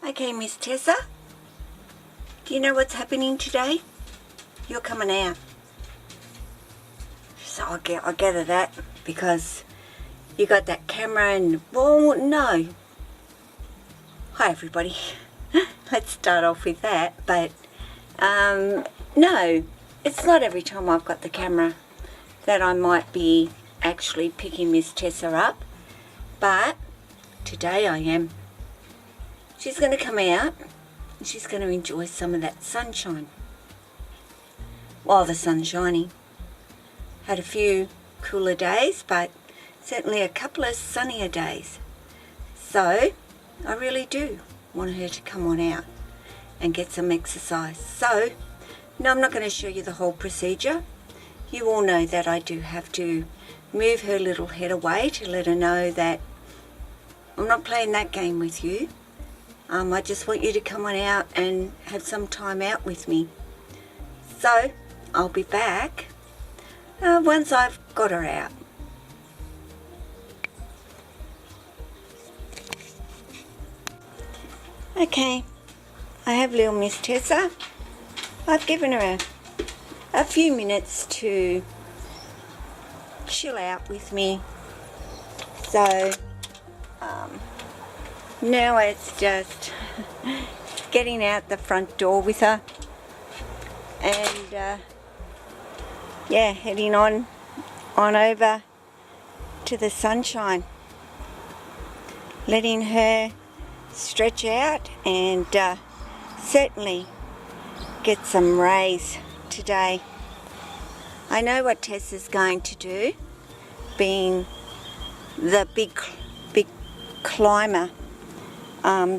Okay, Miss Tessa, do you know what's happening today? You're coming out. So I gather that because you got that camera and, well, no. Hi, everybody. Let's start off with that. But, no, it's not every time I've got the camera that I might be actually picking Miss Tessa up. But today I am. She's going to come out and she's going to enjoy some of that sunshine while the sun's shining. Had a few cooler days, but certainly a couple of sunnier days. So I really do want her to come on out and get some exercise. So, no, I'm not going to show you the whole procedure. You all know that I do have to move her little head away to let her know that I'm not playing that game with you. I just want you to come on out and have some time out with me. So, I'll be back once I've got her out. Okay, I have little Miss Tessa. I've given her a few minutes to chill out with me. So, now it's just getting out the front door with her and yeah, heading on over to the sunshine, letting her stretch out and certainly get some rays today. I know what Tessa's going to do, being the big climber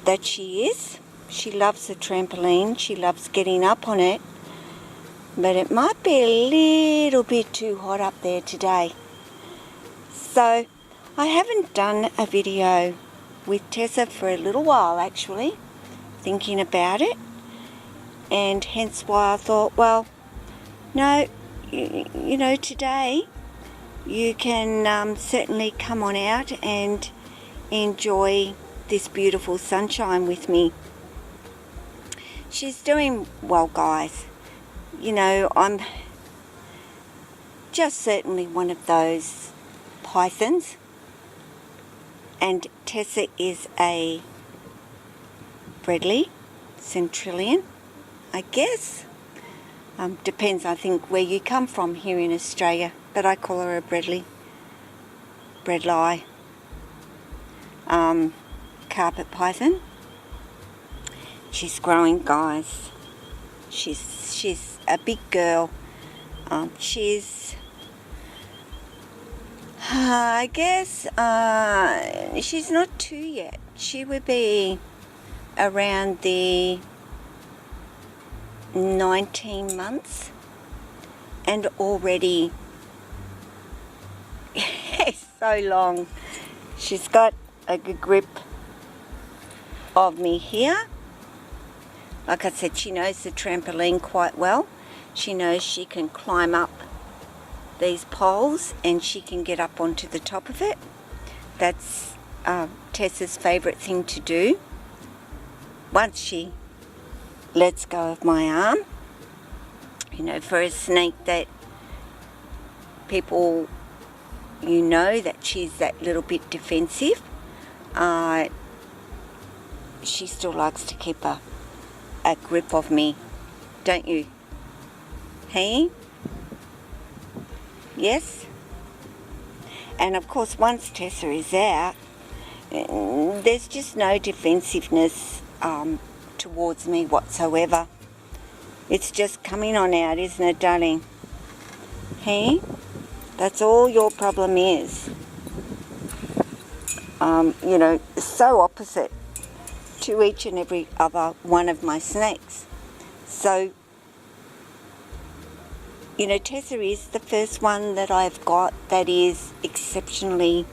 that she is. She loves the trampoline, she loves getting up on it, but it might be a little bit too hot up there today. So I haven't done a video with Tessa for a little while, actually, thinking about it, and hence why I thought, well, no, you know, today you can certainly come on out and enjoy this beautiful sunshine with me. She's doing well, guys. You know, I'm just certainly one of those pythons, and Tessa is a Bredli centrillion, I guess. Depends, I think, where you come from here in Australia, but I call her a Bredli. Bredli. Carpet python. She's growing, guys. She's a big girl. She's, I guess, she's not 2 yet. She would be around the 19 months, and already so long. She's got a good grip of me here. Like I said, she knows the trampoline quite well. She knows she can climb up these poles and she can get up onto the top of it. That's Tessa's favourite thing to do. Once she lets go of my arm, you know, for a snake that people, you know, that she's that little bit defensive, she still likes to keep a grip of me, don't you? Hey? Yes? And of course, once Tessa is out, there's just no defensiveness towards me whatsoever. It's just coming on out, isn't it, darling? Hey? That's all your problem is. You know, so opposite to each and every other one of my snakes. So, you know, Tessa is the first one that I've got that is exceptionally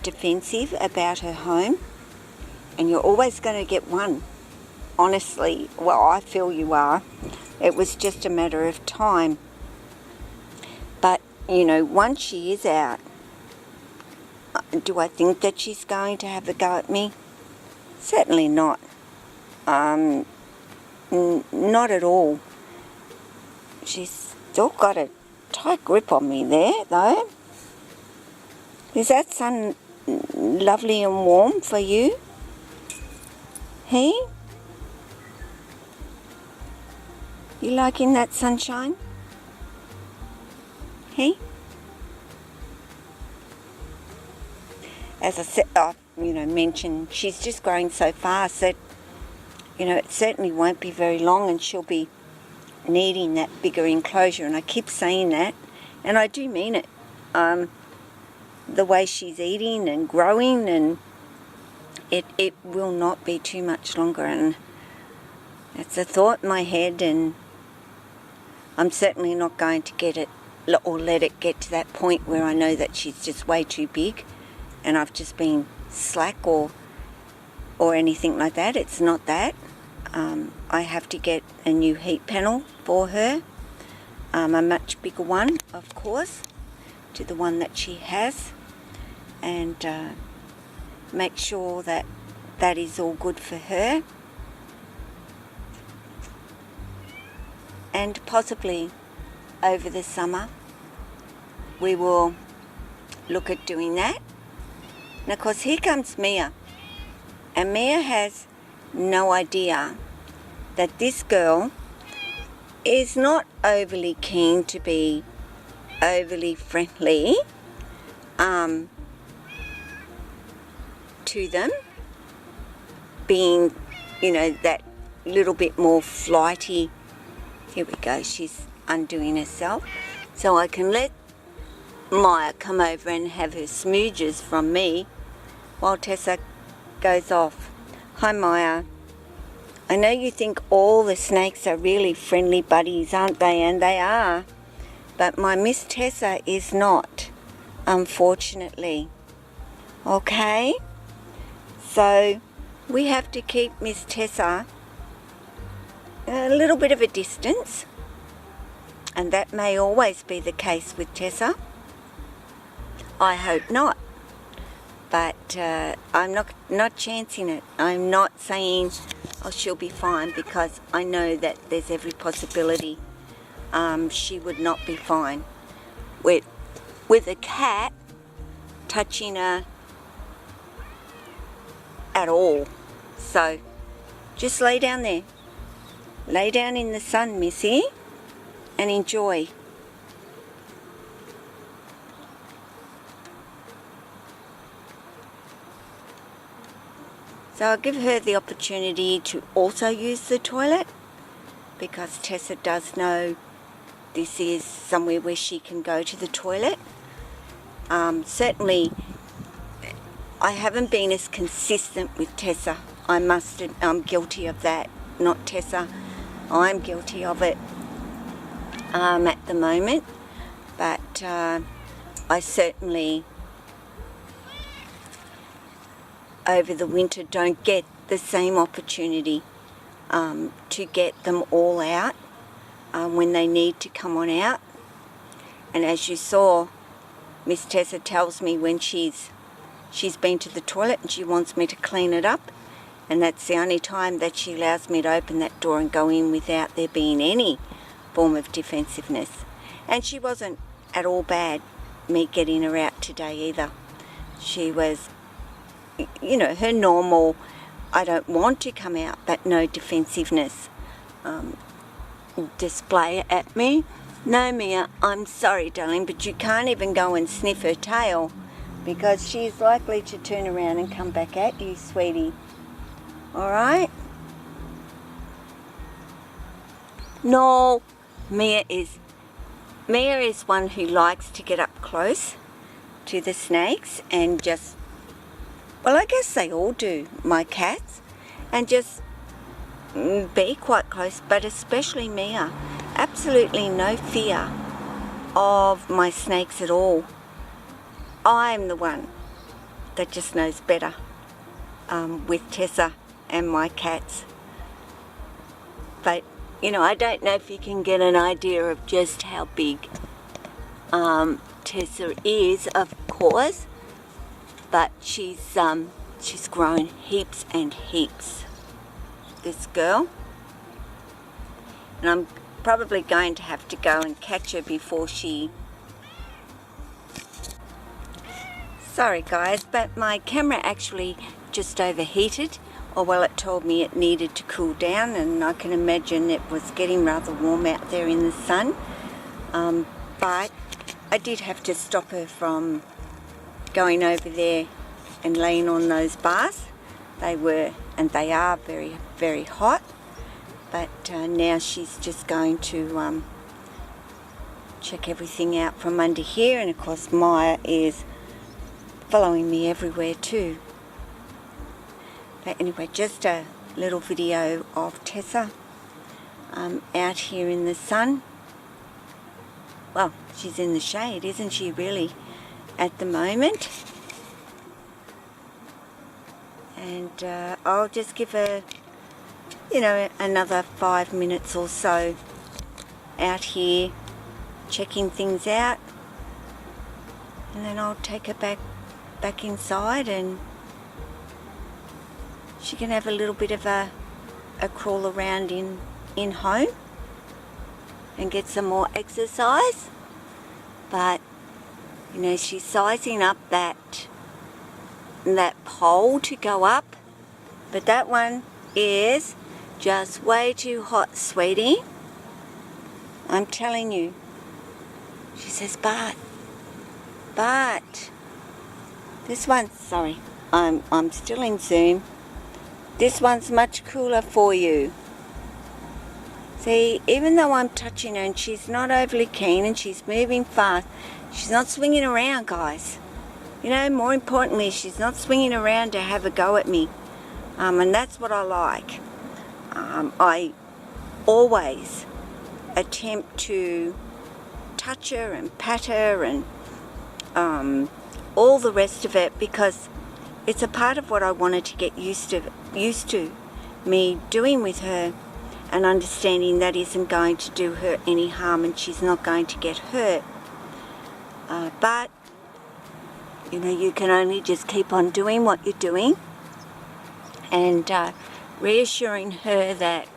defensive about her home. And you're always going to get one. Honestly, well, I feel you are. It was just a matter of time. But, you know, once she is out, do I think that she's going to have a go at me? Certainly not. Not at all. She's still got a tight grip on me there, though. Is that sun lovely and warm for you? Hey? You liking that sunshine? Hey? As I said, mentioned, she's just growing so fast that, it certainly won't be very long and she'll be needing that bigger enclosure. And I keep saying that, and I do mean it. The way she's eating and growing, and it will not be too much longer. And it's a thought in my head, and I'm certainly not going to get it or let it get to that point where I know that she's just way too big and I've just been slack or anything like that. It's not that. I have to get a new heat panel for her, a much bigger one, of course, to the one that she has, and make sure that that is all good for her. And possibly over the summer we will look at doing that. Now, of course, here comes Mia, and Mia has no idea that this girl is not overly keen to be overly friendly to them, being, that little bit more flighty. Here we go, she's undoing herself. So I can let Maya come over and have her smooches from me while Tessa goes off. Hi, Maya. I know you think all the snakes are really friendly buddies, aren't they? And they are. But my Miss Tessa is not, unfortunately. Okay? So we have to keep Miss Tessa a little bit of a distance. And that may always be the case with Tessa. I hope not. But I'm not chancing it. I'm not saying, oh, she'll be fine, because I know that there's every possibility she would not be fine with a cat touching her at all. So just lay down there. Lay down in the sun, Missy, and enjoy. So I'll give her the opportunity to also use the toilet, because Tessa does know this is somewhere where she can go to the toilet. Certainly, I haven't been as consistent with Tessa. I'm guilty of that, not Tessa. I'm guilty of it at the moment, but I certainly over the winter don't get the same opportunity to get them all out when they need to come on out. And as you saw, Miss Tessa tells me when she's been to the toilet and she wants me to clean it up, and that's the only time that she allows me to open that door and go in without there being any form of defensiveness. And she wasn't at all bad, me getting her out today either. She was, her normal, I don't want to come out, but no defensiveness display at me. No, Mia, I'm sorry, darling, but you can't even go and sniff her tail, because she's likely to turn around and come back at you, sweetie. All right? No, Mia is one who likes to get up close to the snakes and just, well, I guess they all do, my cats, and just be quite close, but especially Mia. Absolutely no fear of my snakes at all. I'm the one that just knows better with Tessa and my cats. But, I don't know if you can get an idea of just how big Tessa is, of course, but she's grown heaps and heaps. this girl. And I'm probably going to have to go and catch her before she... Sorry guys, but my camera actually just overheated, or well, it told me it needed to cool down, and I can imagine it was getting rather warm out there in the sun. But I did have to stop her from going over there and laying on those bars. They were, and they are, very, very hot. But now she's just going to check everything out from under here, and of course Maya is following me everywhere too. But anyway, just a little video of Tessa out here in the sun. Well, she's in the shade, isn't she, really, at the moment? And I'll just give her, you know, another 5 minutes or so out here checking things out, and then I'll take her back inside, and she can have a little bit of a crawl around in home and get some more exercise. But you know, she's sizing up that pole to go up, but that one is just way too hot, sweetie. I'm telling you. She says, but this one, sorry, I'm still in Zoom. This one's much cooler for you. See, even though I'm touching her and she's not overly keen and she's moving fast, she's not swinging around, guys. You know, more importantly, she's not swinging around to have a go at me. And that's what I like. I always attempt to touch her and pat her and all the rest of it, because it's a part of what I wanted to get used to me doing with her, and understanding that isn't going to do her any harm and she's not going to get hurt. But you know, you can only just keep on doing what you're doing, and reassuring her that,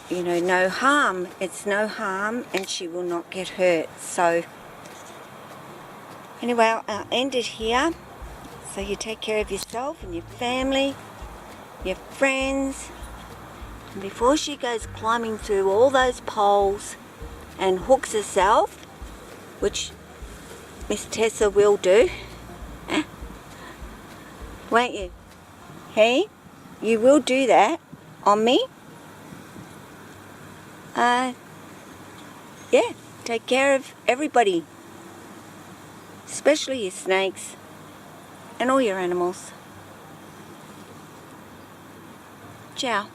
you know, no harm, it's no harm, and she will not get hurt. So anyway, I'll end it here. So you take care of yourself and your family, your friends, and before she goes climbing through all those poles and hooks herself, which Miss Tessa will do, won't you? Hey, you will do that on me? Yeah, take care of everybody, especially your snakes and all your animals. Ciao.